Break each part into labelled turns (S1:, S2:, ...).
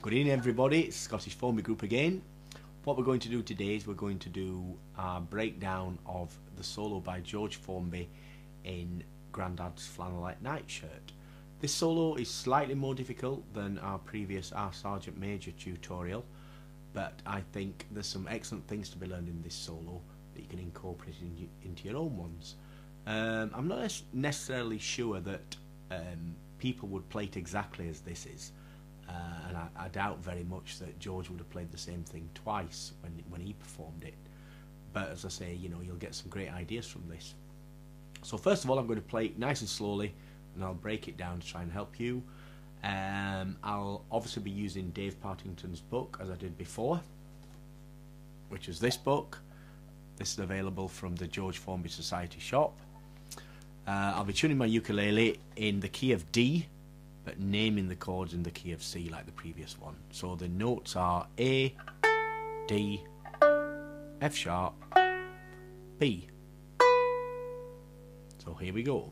S1: Good evening everybody, it's Scottish Formby Group again. What we're going to do today is we're going to do a breakdown of the solo by George Formby in Grandad's Flannelette Nightshirt. This solo is slightly more difficult than our previous R Sergeant Major tutorial, but I think there's some excellent things to be learned in this solo that you can incorporate into your own ones. I'm not necessarily sure that people would play it exactly as this is. And I doubt very much that George would have played the same thing twice when he performed it. But as I say, you know, you'll get some great ideas from this. So first of all, I'm going to play it nice and slowly, and I'll break it down to try and help you. I'll obviously be using Dave Partington's book, as I did before, which is this book. This is available from the George Formby Society shop. I'll be tuning my ukulele in the key of D, but naming the chords in the key of C like the previous one. So the notes are A, D, F sharp, B. So here we go.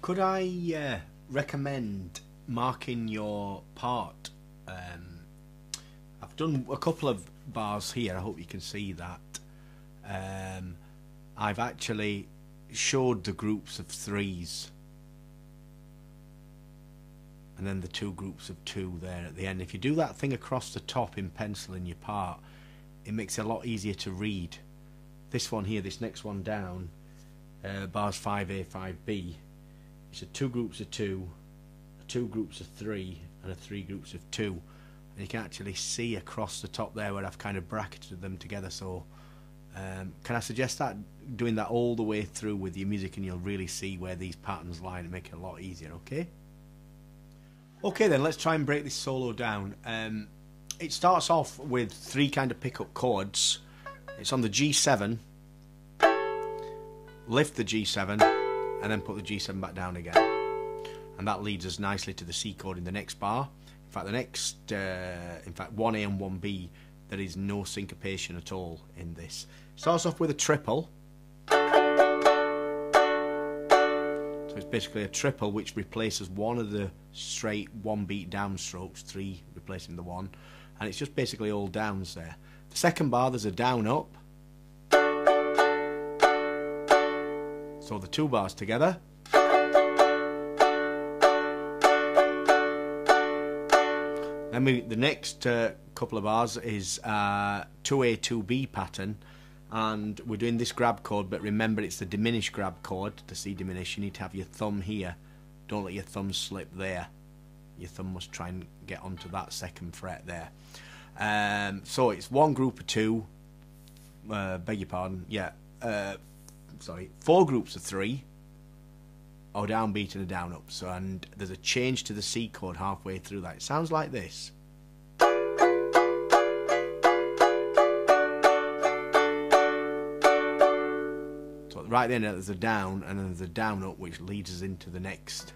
S1: Could I recommend marking your part? I've done a couple of bars here, I hope you can see that. I've actually showed the groups of threes and then the two groups of two there at the end. If you do that thing across the top in pencil in your part, it makes it a lot easier to read. This one here, this next one down, bars 5A, 5B. It's two groups of two, two groups of three, and three groups of two. And you can actually see across the top there where I've kind of bracketed them together. So can I suggest that doing that all the way through with your music, and you'll really see where these patterns lie and make it a lot easier. Okay then, let's try and break this solo down. It starts off with three kind of pickup chords. It's on the G7, lift the G7, and then put the G7 back down again, and that leads us nicely to the C chord in the next bar. In fact, the next, 1A and 1B, there is no syncopation at all in this. It starts off with a triple, so it's basically a triple which replaces one of the straight one beat downstrokes, three replacing the one, and it's just basically all downs there. The second bar, there's a down up. So the two bars together. Then the next couple of bars is 2A, 2B pattern, and we're doing this grab chord, but remember it's the diminished grab chord, the C diminished. You need to have your thumb here. Don't let your thumb slip there. Your thumb must try and get onto that second fret there. So it's one group of two, beg your pardon, yeah, four groups of three, a downbeat and a down up. So, and there's a change to the C chord halfway through that. It sounds like this. So right then there's a down, and then there's a down up, which leads us into the next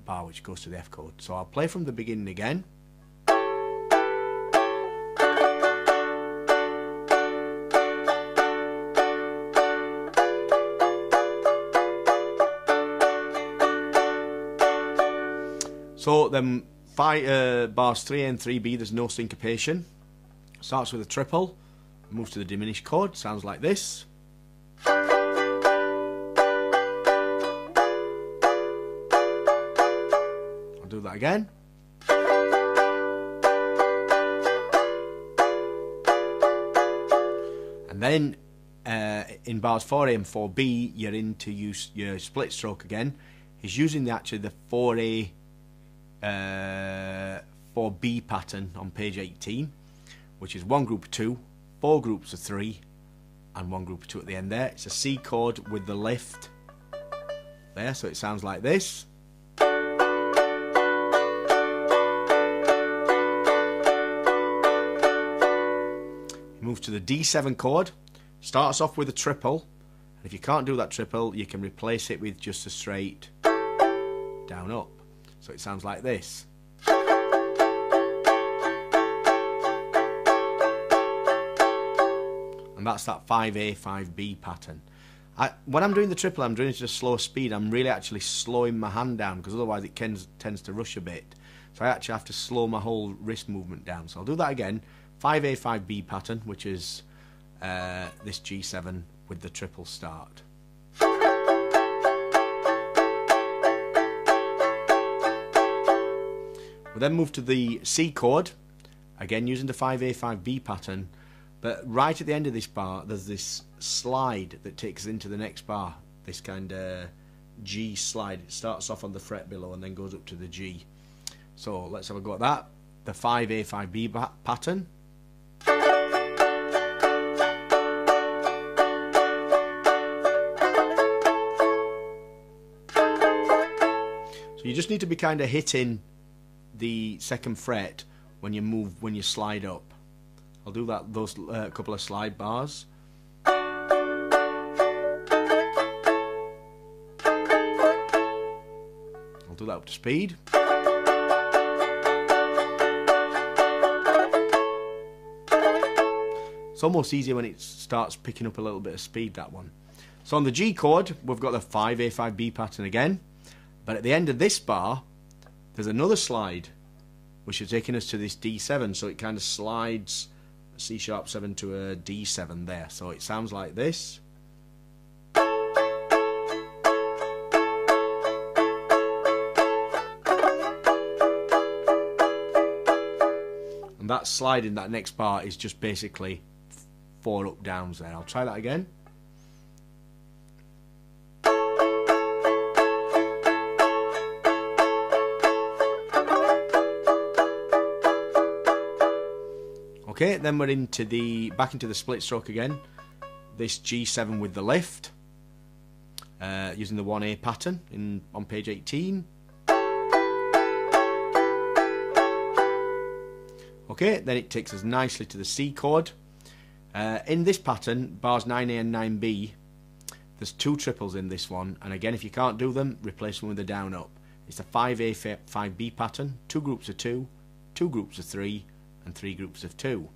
S1: bar, which goes to the F chord. So I'll play from the beginning again. So then bars 3A and 3B, there's no syncopation. Starts with a triple, moves to the diminished chord, sounds like this. I'll do that again. And then in bars 4A and 4B, you're into your split stroke again. He's using the 4A 4B pattern on page 18, which is one group of 2, 4 groups of 3, and one group of 2 at the end there. It's a C chord with the lift there, so it sounds like this. He moves to the D7 chord, starts off with a triple, and if you can't do that triple, you can replace it with just a straight down up. So it sounds like this. And that's that 5A, 5B pattern. When I'm doing the triple, I'm doing it at a slow speed. I'm really actually slowing my hand down, because otherwise it tends to rush a bit. So I actually have to slow my whole wrist movement down. So I'll do that again. 5A, 5B pattern, which is this G7 with the triple start. We'll then move to the C chord, again using the 5A, 5B pattern, but right at the end of this bar there's this slide that takes us into the next bar, this kind of G slide. It starts off on the fret below and then goes up to the G. So let's have a go at that. The 5A, 5B pattern. So you just need to be kind of hitting the second fret when you slide up. I'll do that, those couple of slide bars. I'll do that up to speed. It's almost easier when it starts picking up a little bit of speed, that one. So on the G chord, we've got the 5A, 5B pattern again, but at the end of this bar, there's another slide, which is taking us to this D7, so it kind of slides a C sharp 7 to a D7 there. So it sounds like this. And that slide in that next bar is just basically 4 up downs there. I'll try that again. Okay, then we're back into the split stroke again. This G7 with the lift, using the 1A pattern on page 18. Okay, then it takes us nicely to the C chord. In this pattern, bars 9A and 9B, there's 2 triples in this one, and again, if you can't do them, replace them with a down up. It's a 5A, 5B pattern, 2 groups of 2, 2 groups of 3, and 3 groups of 2.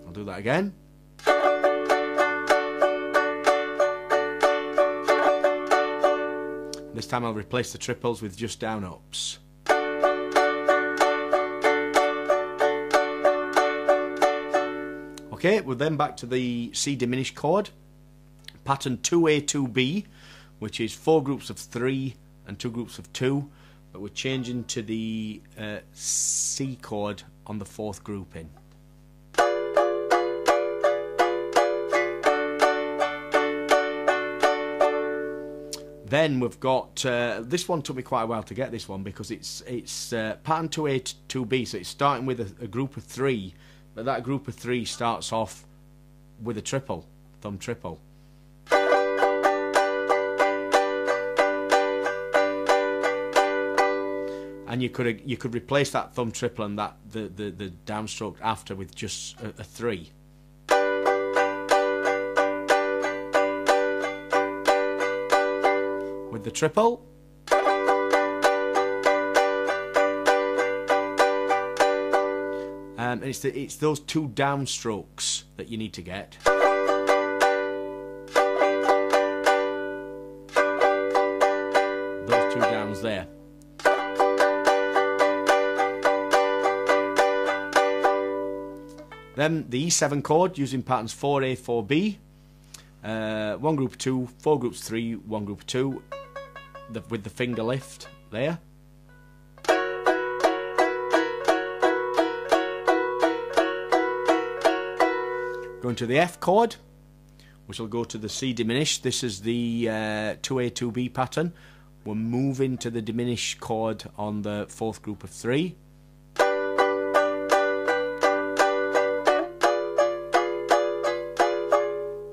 S1: I'll do that again. This time I'll replace the triples with just down ups. Okay, we're then back to the C diminished chord, pattern 2A, 2B, which is 4 groups of 3 and 2 groups of 2, but we're changing to the C chord on the 4th grouping. Then we've got this one. Took me quite a while to get this one because it's pattern 2A, 2B, so it's starting with a group of 3, but that group of 3 starts off with a triple, thumb triple. And you could replace that thumb triple and the downstroke after with just a 3. With the triple. And it's those 2 downstrokes that you need to get. sounds there. Then the E7 chord using patterns 4A, 4B, 1 group of 2, 4 groups of 3, 1 group of 2, with the finger lift there. Going to the F chord, which will go to the C diminished. This is the 2A, 2B pattern. We're moving to the diminished chord on the 4th group of 3.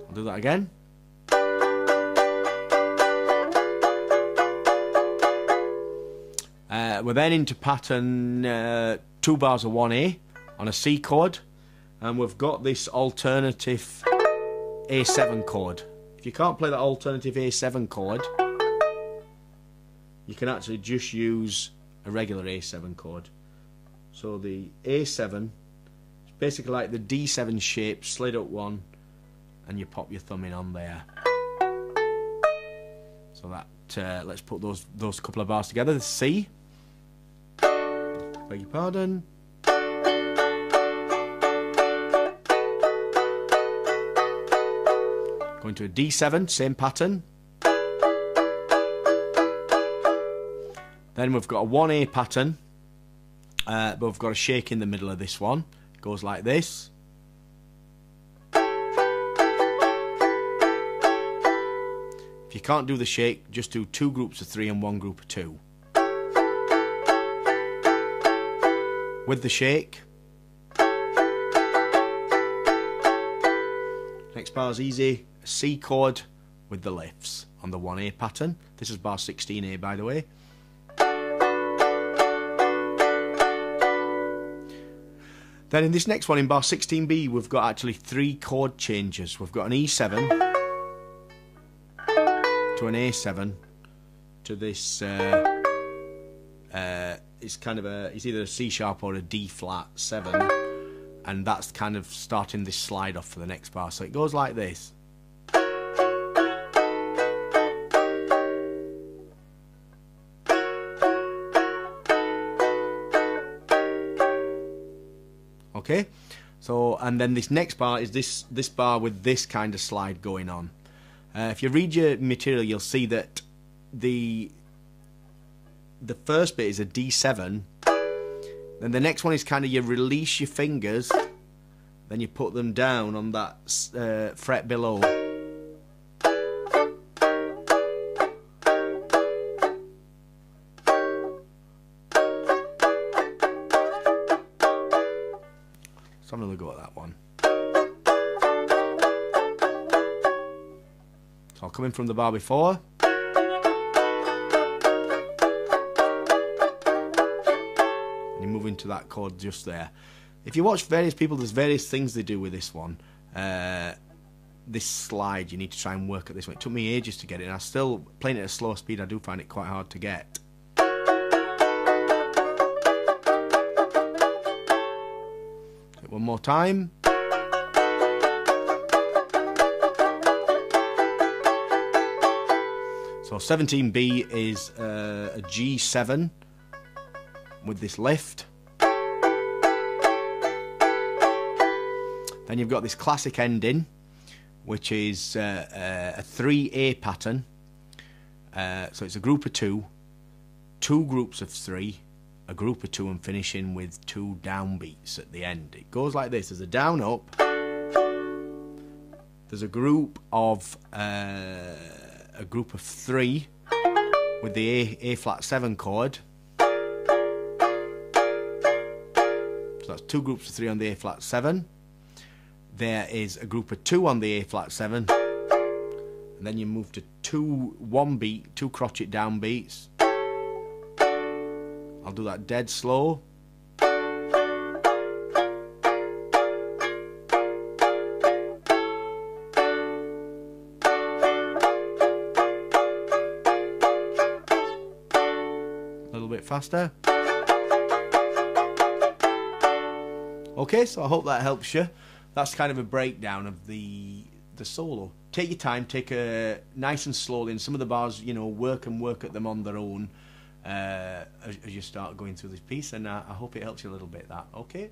S1: I'll do that again. We're then into pattern 2 bars of 1A on a C chord, and we've got this alternative A7 chord. If you can't play that alternative A7 chord, you can actually just use a regular A7 chord. So the A7 is basically like the D7 shape, slid up one, and you pop your thumb in on there. So that let's put those couple of bars together. The C, beg your pardon. Going to a D7, same pattern. Then we've got a 1A pattern, but we've got a shake in the middle of this one. It goes like this. If you can't do the shake, just do 2 groups of 3 and 1 group of 2. With the shake. Next bar is easy. A C chord with the lifts on the 1A pattern. This is bar 16A, by the way. Then in this next one, in bar 16B, we've got actually 3 chord changes. We've got an E7 to an A7 to this. It's kind of it's either a C sharp or a D flat 7, and that's kind of starting this slide off for the next bar. So it goes like this. Okay, so and then this next bar is this bar with this kind of slide going on. If you read your material, you'll see that the first bit is a D7, then the next one is kind of you release your fingers, then you put them down on that fret below. Let's have another go at that one. So I'll come in from the bar before. And you move into that chord just there. If you watch various people, there's various things they do with this one. This slide, you need to try and work at this one. It took me ages to get it, and I still, playing it at a slow speed, I do find it quite hard to get. One more time. So 17B is a G7 with this lift. Then you've got this classic ending, which is a 3A pattern. So it's a group of 2, 2 groups of 3, a group of 2, and finishing with 2 downbeats at the end. It goes like this. There's a down up. There's a group of 3 with the A flat 7 chord. So that's 2 groups of 3 on the A flat 7. There is a group of 2 on the A flat 7, and then you move to 2 1 beat, 2 crotchet downbeats. I'll do that dead slow. A little bit faster. Okay, so I hope that helps you. That's kind of a breakdown of the solo. Take your time, take a nice and slowly, and some of the bars, you know, work at them on their own. as you start going through this piece, and I hope it helps you a little bit. That okay?